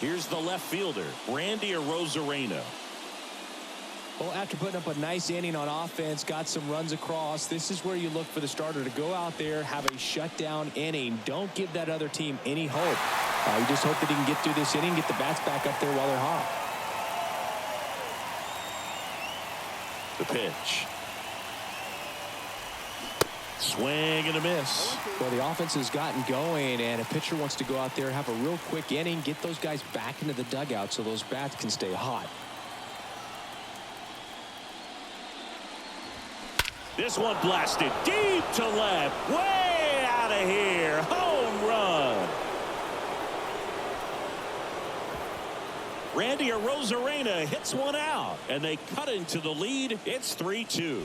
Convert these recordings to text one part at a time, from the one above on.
Here's the left fielder, Randy Arozarena. Well, after putting up a nice inning on offense, got some runs across, this is where you look for the starter to go out there, have a shutdown inning. Don't give that other team any hope. You just hope that he can get through this inning, get the bats back up there while they're hot. The pitch. Swing and a miss. Well, the offense has gotten going, and a pitcher wants to go out there, have a real quick inning, get those guys back into the dugout so those bats can stay hot. This one blasted deep to left. Way out of here. Home run. Randy Arozarena hits one out, and they cut into the lead. It's 3-2.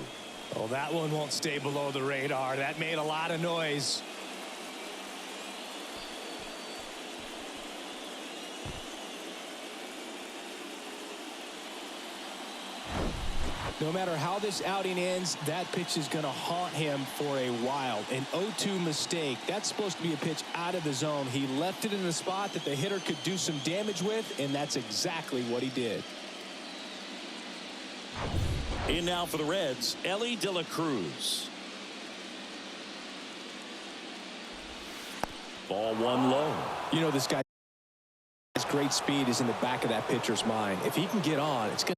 Oh, that one won't stay below the radar. That made a lot of noise. No matter how this outing ends, that pitch is going to haunt him for a while. An 0-2 mistake. That's supposed to be a pitch out of the zone. He left it in a spot that the hitter could do some damage with, and that's exactly what he did. In now for the Reds, Elly De La Cruz. Ball one low. You know, this guy's great speed is in the back of that pitcher's mind. If he can get on, it's going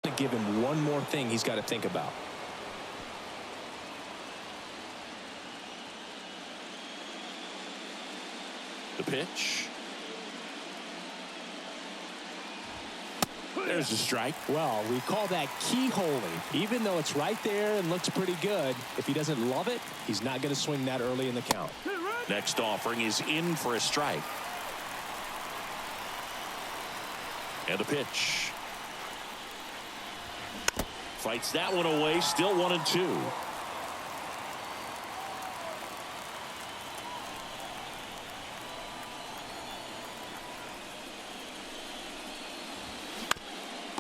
to give him one more thing he's got to think about. The pitch. There's a strike. Well, we call that keyholing. Even though it's right there and looks pretty good, if he doesn't love it, he's not going to swing that early in the count. Next offering is in for a strike. And a pitch. Fights that one away. Still 1-2.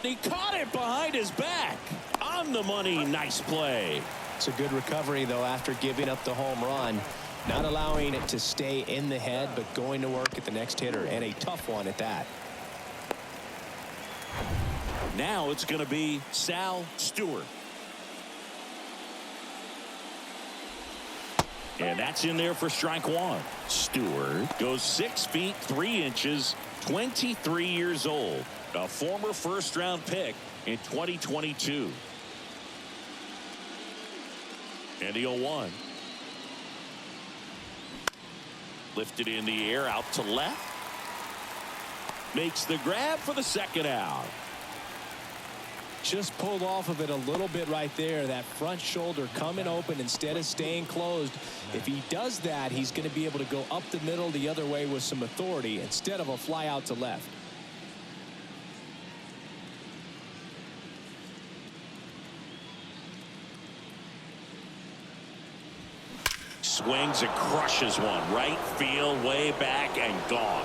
He caught it behind his back. On the money. Nice play. It's a good recovery, though, after giving up the home run. Not allowing it to stay in the head, but going to work at the next hitter, and a tough one at that. Now it's going to be Sal Stewart. And that's in there for strike one. Stewart goes 6 feet 3 inches, 23 years old. A former first-round pick in 2022. And the 0-1. Lifted in the air out to left. Makes the grab for the second out. Just pulled off of it a little bit right there. That front shoulder coming open instead of staying closed. If he does that, he's going to be able to go up the middle the other way with some authority instead of a fly out to left. Swings and crushes one. Right field, way back, and gone.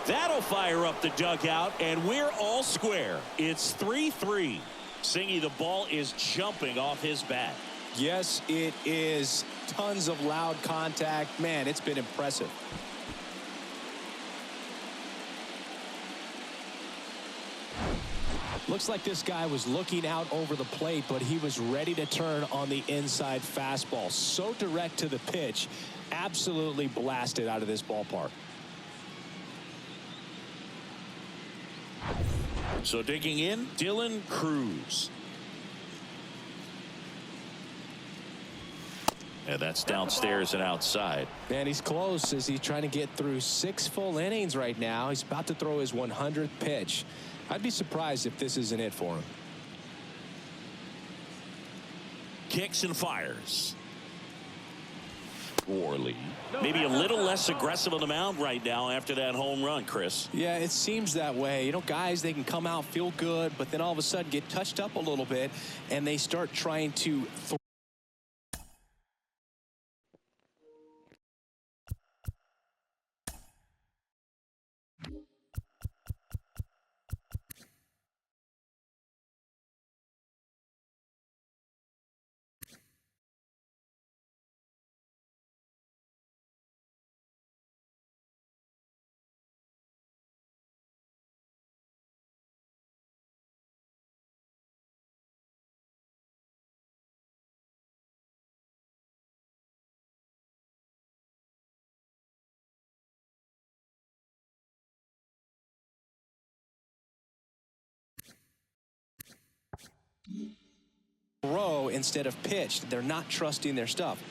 That'll fire up the dugout, and we're all square. It's 3-3. Singy, the ball is jumping off his bat. Yes, it is. Tons of loud contact. Man, it's been impressive. Looks like this guy was looking out over the plate, but he was ready to turn on the inside fastball. So direct to the pitch. Absolutely blasted out of this ballpark. So digging in, Dylan Cruz. And that's downstairs and outside. Man, he's close as he's trying to get through 6 full innings right now. He's about to throw his 100th pitch. I'd be surprised if this isn't it for him. Kicks and fires. Worley. Maybe a little less aggressive on the mound right now after that home run, Chris. Yeah, it seems that way. You know, guys, they can come out, feel good, but then all of a sudden get touched up a little bit, and they start trying to Throw instead of pitched. They're not trusting their stuff.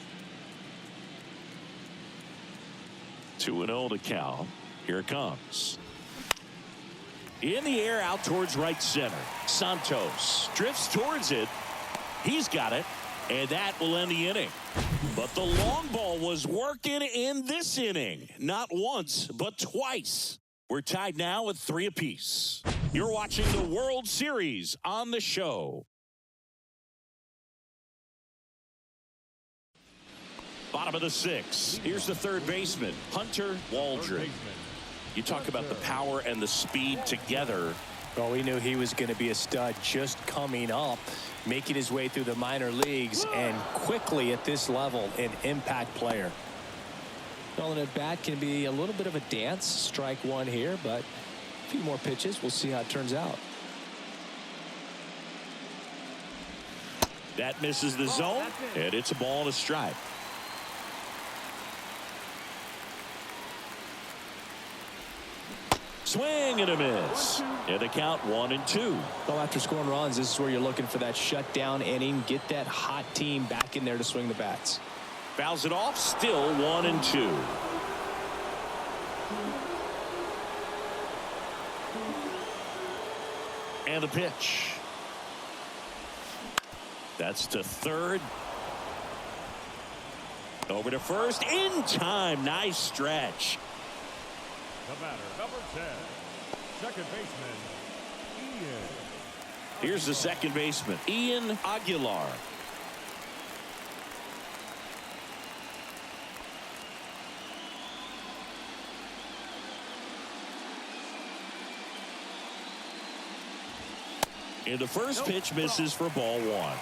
2-0 to Cal. Here it comes. In the air, out towards right center. Santos drifts towards it. He's got it, and that will end the inning. But the long ball was working in this inning. Not once, but twice. We're tied now at 3 apiece. You're watching the World Series on the show. Bottom of the 6th. Here's the third baseman, Hunter Waldron. You talk about the power and the speed together. Well, we knew he was going to be a stud just coming up, making his way through the minor leagues, and quickly at this level, an impact player. Well, an at-bat can be a little bit of a dance. Strike one here, but a few more pitches. We'll see how it turns out. That misses the zone, and it's a ball and a strike. Swing and a miss. And the count 1-2. Well, after scoring runs, this is where you're looking for that shutdown inning. Get that hot team back in there to swing the bats. Fouls it off. Still 1-2. And the pitch. That's to third. Over to first. In time. Nice stretch. The batter, number 10, second baseman, Ian. Here's the second baseman, Ian Aguilar. And the first pitch misses for ball 1. 1-0.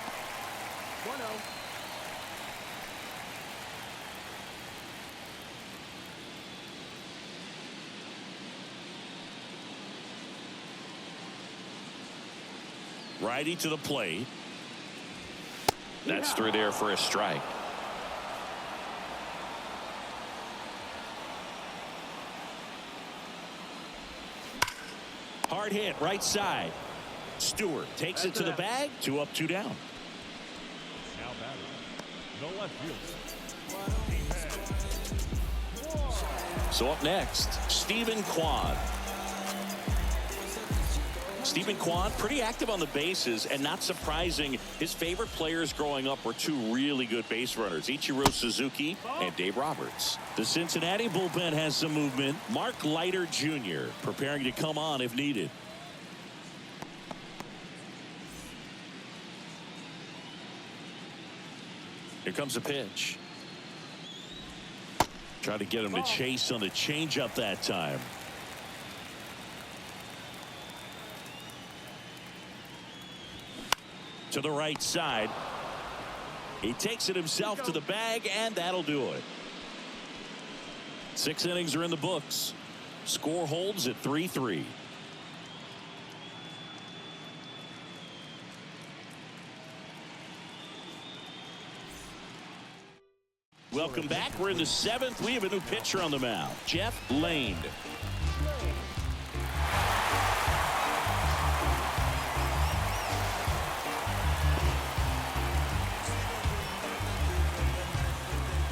Righty to the plate. That's through there for a strike. Hard hit right side. Stewart takes it to the bag. 2 up, 2 down. Now batting, the left fielder. So up next, Stephen Kwan. Stephen Kwan, pretty active on the bases, and not surprising, his favorite players growing up were 2 really good base runners, Ichiro Suzuki and Dave Roberts. The Cincinnati bullpen has some movement. Mark Leiter Jr. preparing to come on if needed. Here comes a pitch. Try to get him to chase on the changeup that time. To the right side. He takes it himself to the bag, and that'll do it. 6 innings are in the books. Score holds at 3-3. Welcome back. We're in the 7th. We have a new pitcher on the mound, Jeff Lane.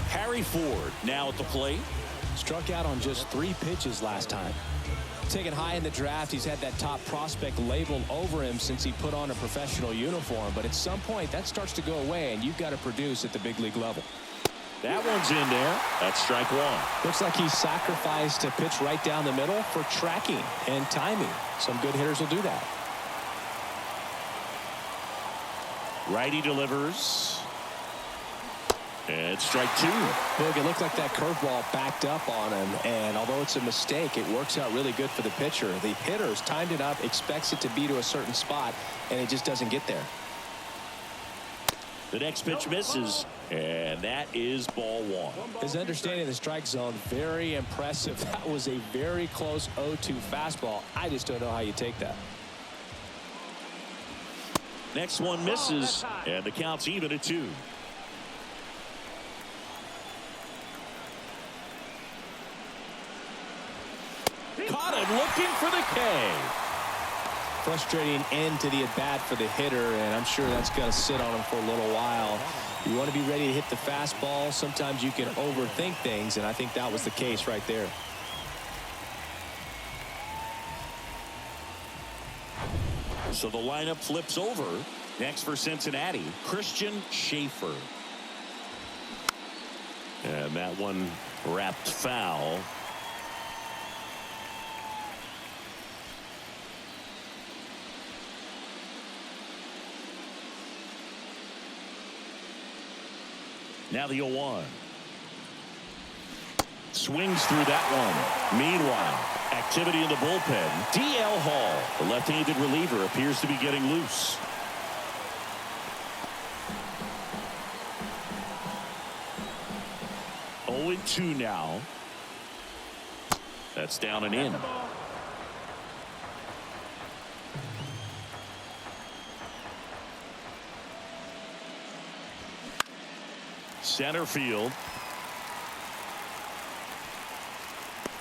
Harry Ford now at the plate. Struck out on just 3 pitches last time. Taken high in the draft, he's had that top prospect labeled over him since he put on a professional uniform. But at some point, that starts to go away, and you've got to produce at the big league level. That one's in there. That's strike 1. Looks like he sacrificed a pitch right down the middle for tracking and timing. Some good hitters will do that. Righty delivers. And strike 2. Look, it looked like that curveball backed up on him, and although it's a mistake, it works out really good for the pitcher. The hitter's timed it up, expects it to be to a certain spot, and it just doesn't get there. The next pitch misses, and that is ball 1. His understanding of the strike zone, very impressive. That was a very close 0-2 fastball. I just don't know how you take that. Next one misses, and the count's even at 2. Caught him looking for the K. frustrating end to the at-bat for the hitter, and I'm sure that's going to sit on him for a little while. You want to be ready to hit the fastball. Sometimes you can overthink things, and I think that was the case right there. So the lineup flips over. Next for Cincinnati, Christian Schaefer. And that one wrapped foul. Now the 0-1. Swings through that one. Meanwhile, activity in the bullpen. DL Hall, the left-handed reliever, appears to be getting loose. Oh, 0-2 now. That's down and in. Center field.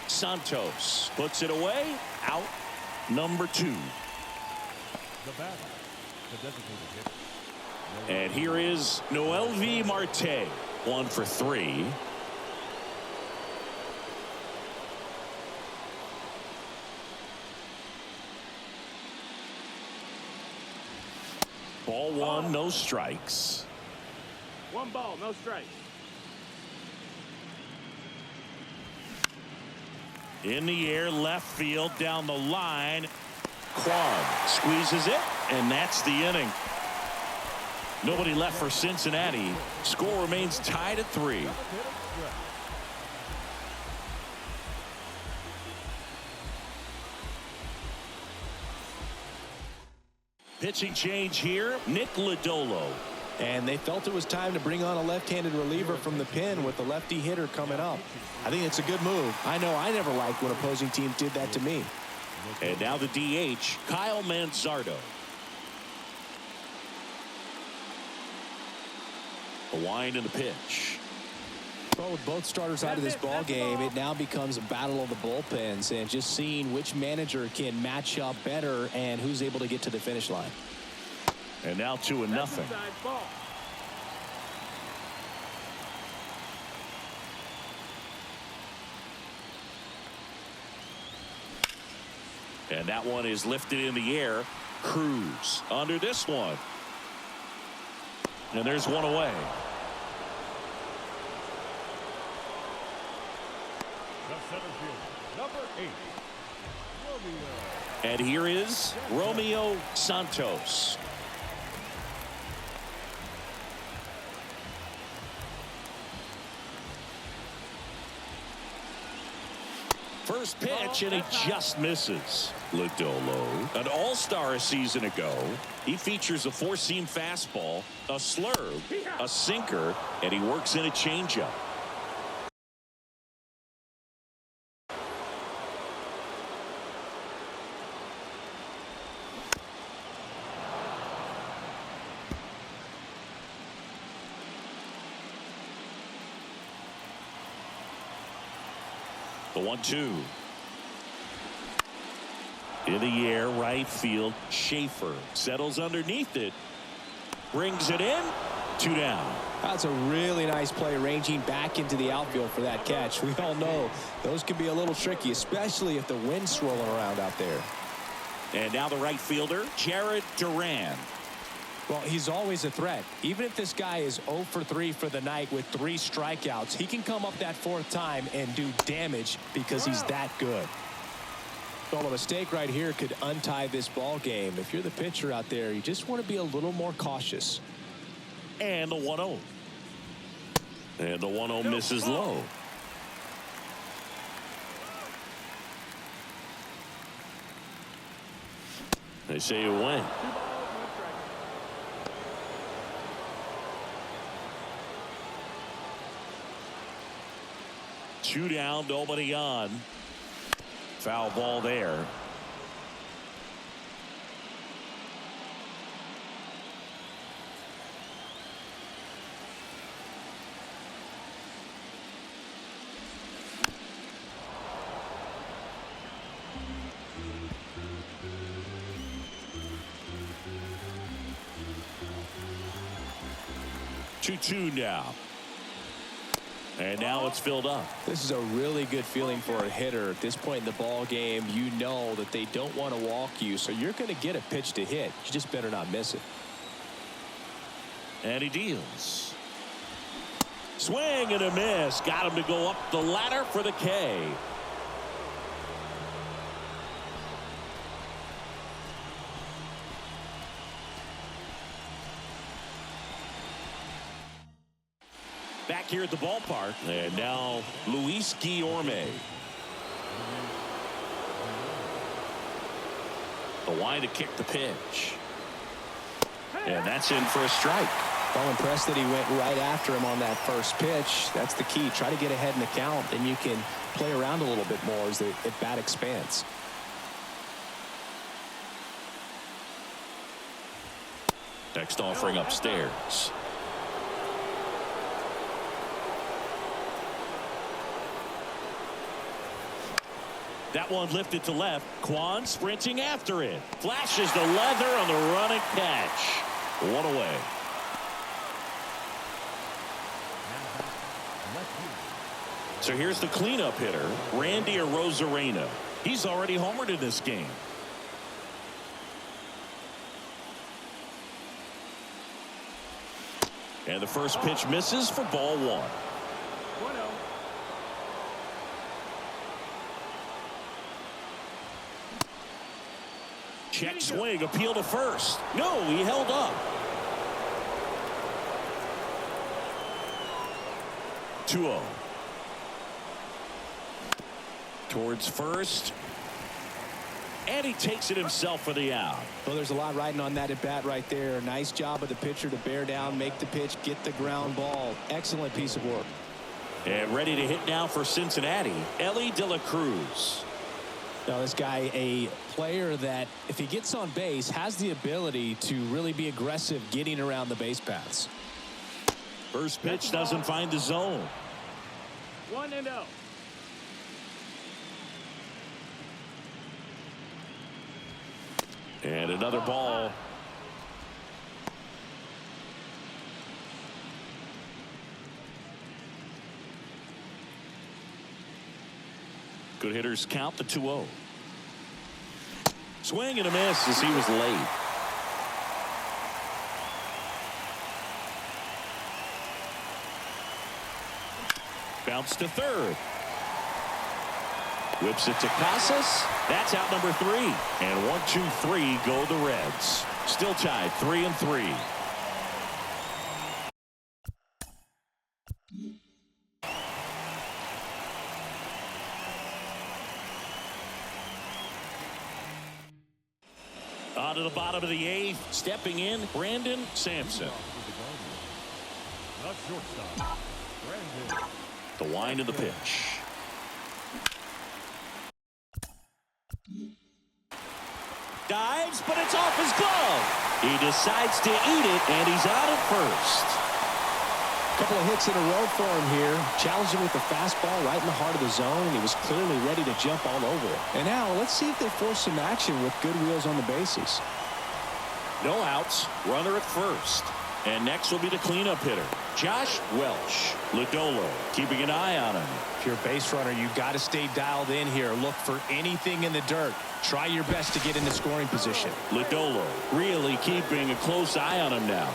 Santos puts it away. Out number 2. The batter, the designated hitter. And here is Noelvi Marte. 1 for 3. Ball 1, no strikes. 1 ball, no strikes. In the air, left field, down the line. Kwan squeezes it, and that's the inning. Nobody left for Cincinnati. Score remains tied at 3. Pitching change here, Nick Lodolo. And they felt it was time to bring on a left-handed reliever from the pen with the lefty hitter coming up. I think it's a good move. I know I never liked when opposing teams did that to me. And now the DH, Kyle Manzardo. The wind and the pitch. Well, with both starters out of this ball game, it now becomes a battle of the bullpens and just seeing which manager can match up better and who's able to get to the finish line. And now 2-0. And that one is lifted in the air. Cruz under this one. And there's one away. The center field, number 8. Romeo. And here is Romeo Santos. First pitch, and he just misses. Lodolo, an all-star a season ago. He features a 4-seam fastball, a slurve, a sinker, and he works in a changeup. The 1-2. In the air, right field. Schaefer settles underneath it. Brings it in. 2 down. That's a really nice play, ranging back into the outfield for that catch. We all know those can be a little tricky, especially if the wind's swirling around out there. And now the right fielder, Jared Duran. Well, he's always a threat. Even if this guy is 0 for 3 for the night with 3 strikeouts, he can come up that 4th time and do damage because he's that good. Well, a mistake right here could untie this ball game. If you're the pitcher out there, you just want to be a little more cautious. And the 1-0. And the 1-0 misses low. They say it went. Two down, nobody on. Foul ball there. 2-2 now. And now it's filled up. This is a really good feeling for a hitter at this point in the ball game. You know that they don't want to walk you, so you're going to get a pitch to hit. You just better not miss it. And he deals. Swing and a miss. Got him to go up the ladder for the K. Back here at the ballpark. And now Luis Guillorme. The line to kick the pitch. And that's in for a strike. I'm impressed that he went right after him on that first pitch. That's the key. Try to get ahead in the count. Then you can play around a little bit more as the at-bat expands. Next offering upstairs. That one lifted to left. Kwan sprinting after it. Flashes the leather on the running catch. One away. So here's the cleanup hitter, Randy Arozarena. He's already homered in this game. And the first pitch misses for ball one. 1-0. Check swing, appeal to first. No, he held up. 2-0. Towards first. And he takes it himself for the out. Well, there's a lot riding on that at bat right there. Nice job of the pitcher to bear down, make the pitch, get the ground ball. Excellent piece of work. And ready to hit now for Cincinnati, Elly De La Cruz. Now, this guy, a player that, if he gets on base, has the ability to really be aggressive getting around the base paths. First pitch doesn't find the zone. 1-0. And another ball. Good hitters count the 2-0. Swing and a miss as he was late. Bounce to third. Whips it to Casas. That's out number 3. And 1, 2, 3 go the Reds. Still tied 3-3. On to the bottom of the 8th. Stepping in, Brandon Sampson. The shortstop, Brandon. The wind of the pitch. Dives, but it's off his glove. He decides to eat it, and he's out at first. Couple of hits in a row for him here. Challenged him with the fastball right in the heart of the zone, and he was clearly ready to jump all over it. And now let's see if they force some action with good wheels on the bases. No outs, runner at first. And next will be the cleanup hitter, Josh Welch. Lodolo keeping an eye on him. If you're a base runner, you've got to stay dialed in here. Look for anything in the dirt. Try your best to get into scoring position. Lodolo really keeping a close eye on him now.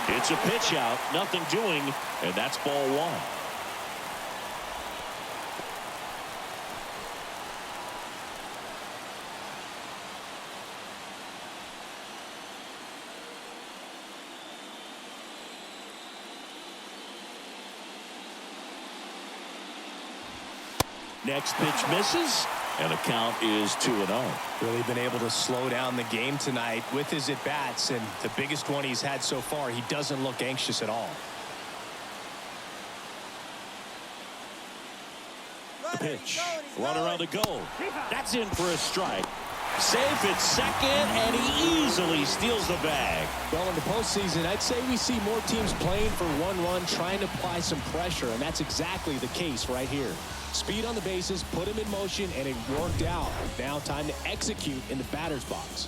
It's a pitch out, nothing doing, and that's ball one. Next pitch misses, and the count is 2-0. Really been able to slow down the game tonight with his at-bats, and the biggest one he's had so far, he doesn't look anxious at all. The pitch, runner on the go. That's in for a strike. Safe at second, and he easily steals the bag. Well, in the postseason, I'd say we see more teams playing for one run, trying to apply some pressure, and that's exactly the case right here. Speed on the bases, put him in motion, and it worked out. Now time to execute in the batter's box.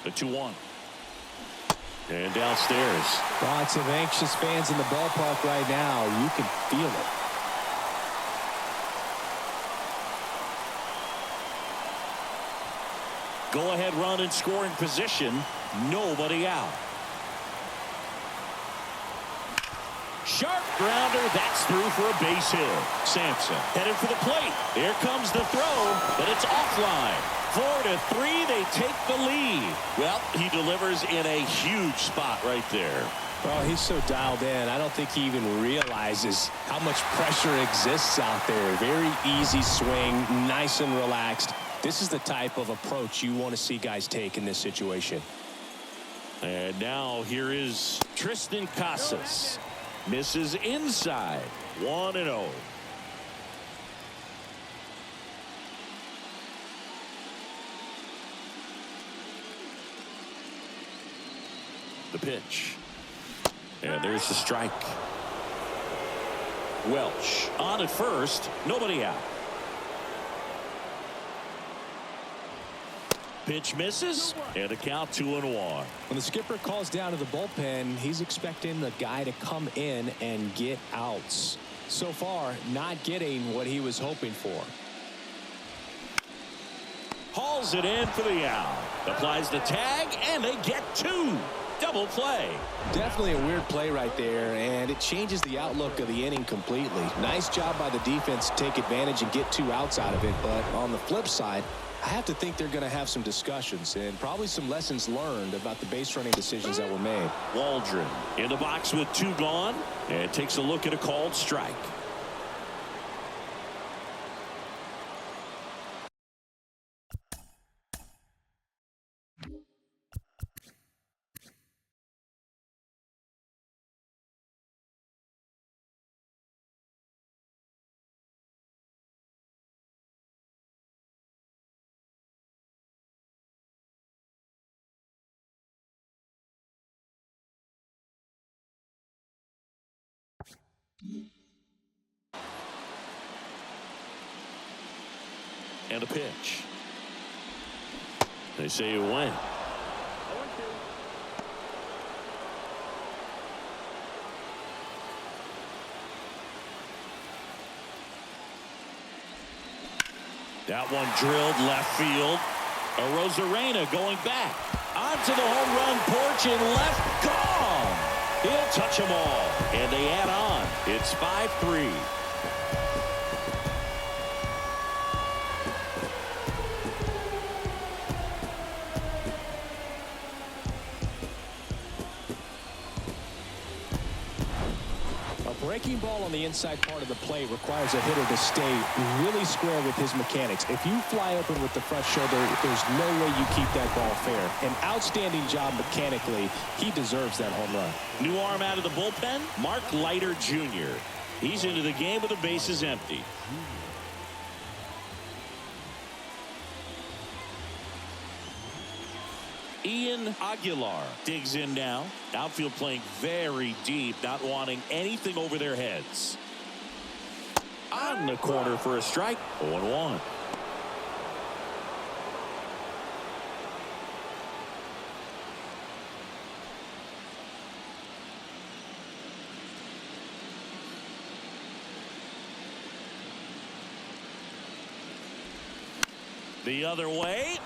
The 2-1. And downstairs. Lots of anxious fans in the ballpark right now. You can feel it. Go-ahead run in scoring position. Nobody out. Sharp grounder. That's through for a base hit. Sampson headed for the plate. Here comes the throw, but it's offline. 4-3. They take the lead. Well, he delivers in a huge spot right there. Well, he's so dialed in. I don't think he even realizes how much pressure exists out there. Very easy swing, nice and relaxed. This is the type of approach you want to see guys take in this situation. And now here is Triston Casas. Misses inside. 1-0. The pitch. And there's the strike. Welch on at first. Nobody out. Pitch misses, and a count 2-1. When the skipper calls down to the bullpen, he's expecting the guy to come in and get outs. So far, not getting what he was hoping for. Hauls it in for the out. Applies the tag, and they get two. Double play. Definitely a weird play right there, and it changes the outlook of the inning completely. Nice job by the defense to take advantage and get two outs out of it, but on the flip side, I have to think they're going to have some discussions and probably some lessons learned about the base running decisions that were made. Waldron in the box with two gone and takes a look at a called strike. And a pitch. They say you win. That one drilled left field. Arozarena going back onto the home run porch and left. Gone. He'll touch them all, and they add on. It's 5-3. Breaking ball on the inside part of the plate requires a hitter to stay really square with his mechanics. If you fly open with the front shoulder, there's no way you keep that ball fair. An outstanding job mechanically. He deserves that home run. New arm out of the bullpen, Mark Leiter Jr. He's into the game with the bases empty. Ian Aguilar digs in now. Outfield playing very deep, not wanting anything over their heads. On the corner for a strike. 0-1. The other way.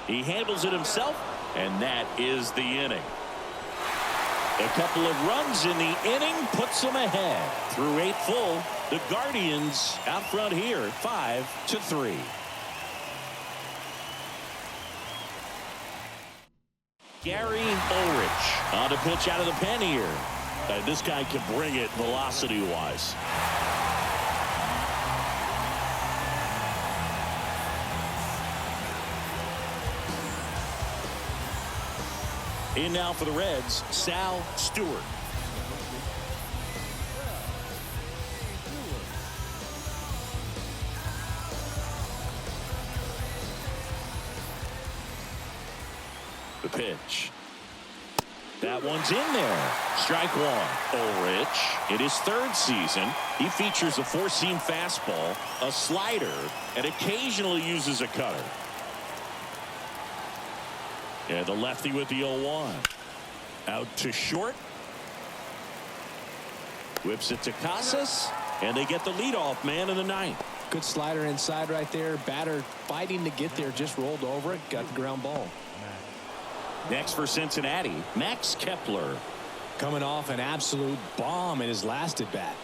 He handles it himself, and that is the inning. A couple of runs in the inning puts them ahead. Through 8 full, the Guardians out front here, 5-3. Gary Ulrich on to pitch out of the pen here. This guy can bring it velocity-wise. In now for the Reds, Sal Stewart. The pitch. That one's in there. Strike one. Ulrich, in his third season, he features a four-seam fastball, a slider, and occasionally uses a cutter. And the lefty with the 0-1. Out to short. Whips it to Casas, and they get the leadoff man in the ninth. Good slider inside right there. Batter fighting to get there, just rolled over it, got the ground ball. Next for Cincinnati, Max Kepler. Coming off an absolute bomb in his last at bat.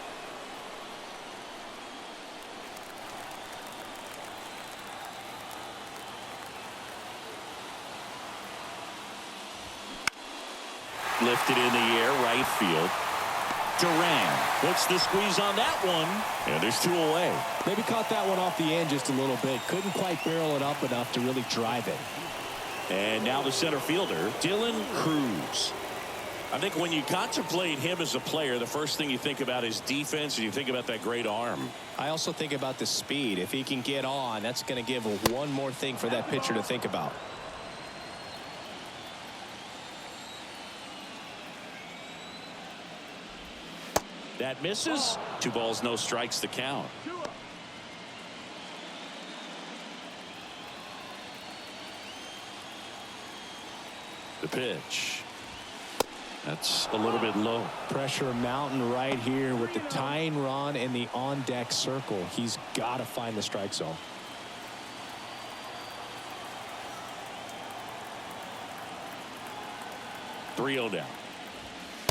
Lifted in the air, right field. Duran puts the squeeze on that one, and there's two away. Maybe caught that one off the end just a little bit. Couldn't quite barrel it up enough to really drive it. And now the center fielder, Dylan Cruz. I think when you contemplate him as a player, the first thing you think about is defense, and you think about that great arm. I also think about the speed. If he can get on, that's going to give one more thing for that pitcher to think about. That misses. 2 balls, no strikes, the count. The pitch. That's a little bit low. Pressure mountain right here with the tying run in the on-deck circle. He's got to find the strike zone. .3-0 down.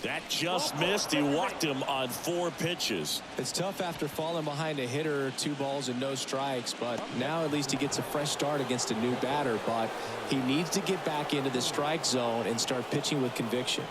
That just missed. He walked him on 4 pitches. It's tough after falling behind a hitter, 2 balls and no strikes, but now at least he gets a fresh start against a new batter. But he needs to get back into the strike zone and start pitching with conviction.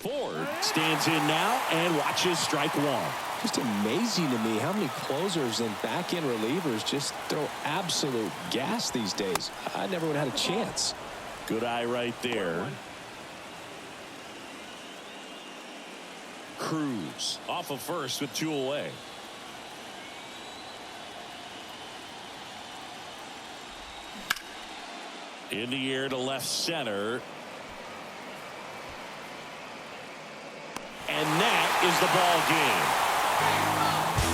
Ford stands in now and watches strike one. Just amazing to me how many closers and back-end relievers just throw absolute gas these days. I never would have had a chance. Good eye right there. Cruz off of first with 2 away. In the air to left center. And that is the ball game.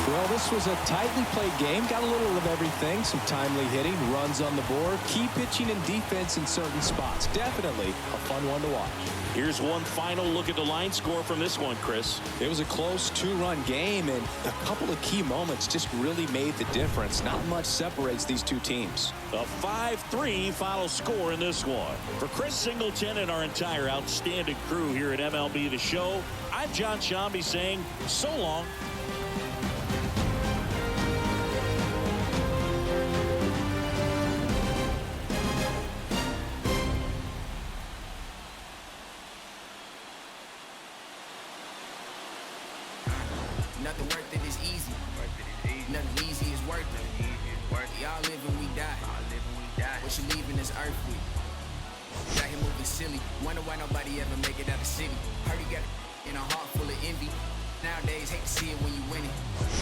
Well, this was a tightly played game. Got a little of everything. Some timely hitting, runs on the board, key pitching and defense in certain spots. Definitely a fun one to watch. Here's one final look at the line score from this one, Chris. It was a close 2-run game, and a couple of key moments just really made the difference. Not much separates these two teams. A 5-3 final score in this one. For Chris Singleton and our entire outstanding crew here at MLB The Show, I'm John Shambi saying so long. Nothing worth it is easy. Nothing easy is worth it. Y'all live and we die. What you leaving this earth with? Got him moving silly. Wonder why nobody ever make it out the city. Heard he got in a heart full of envy. Nowadays, hate to see it when you win it.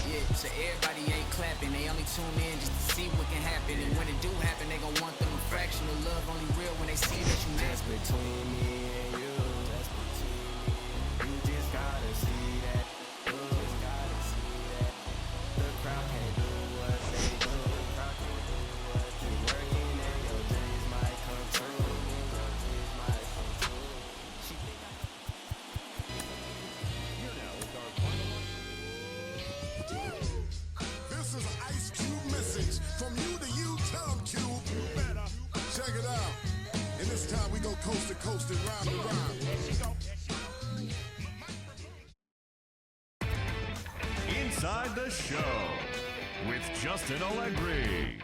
Yeah, so everybody ain't clapping. They only tune in just to see what can happen. And when it do happen, they gon' want them a fraction of love. Only real when they see that you mad. Between me and you. That's between me. You just gotta see that. Coast to coast and rhyme to rhyme. Inside the Show with Justin Allegri.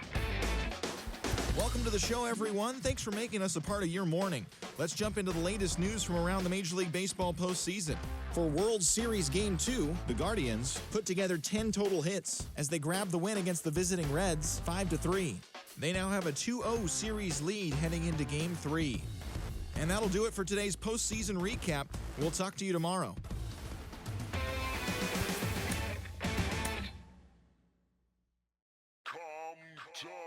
Welcome to the show, everyone. Thanks for making us a part of your morning. Let's jump into the latest news from around the Major League Baseball postseason. For World Series Game 2, the Guardians put together 10 total hits as they grabbed the win against the visiting Reds 5-3. They now have a 2-0 series lead heading into Game 3. And that'll do it for today's postseason recap. We'll talk to you tomorrow. done.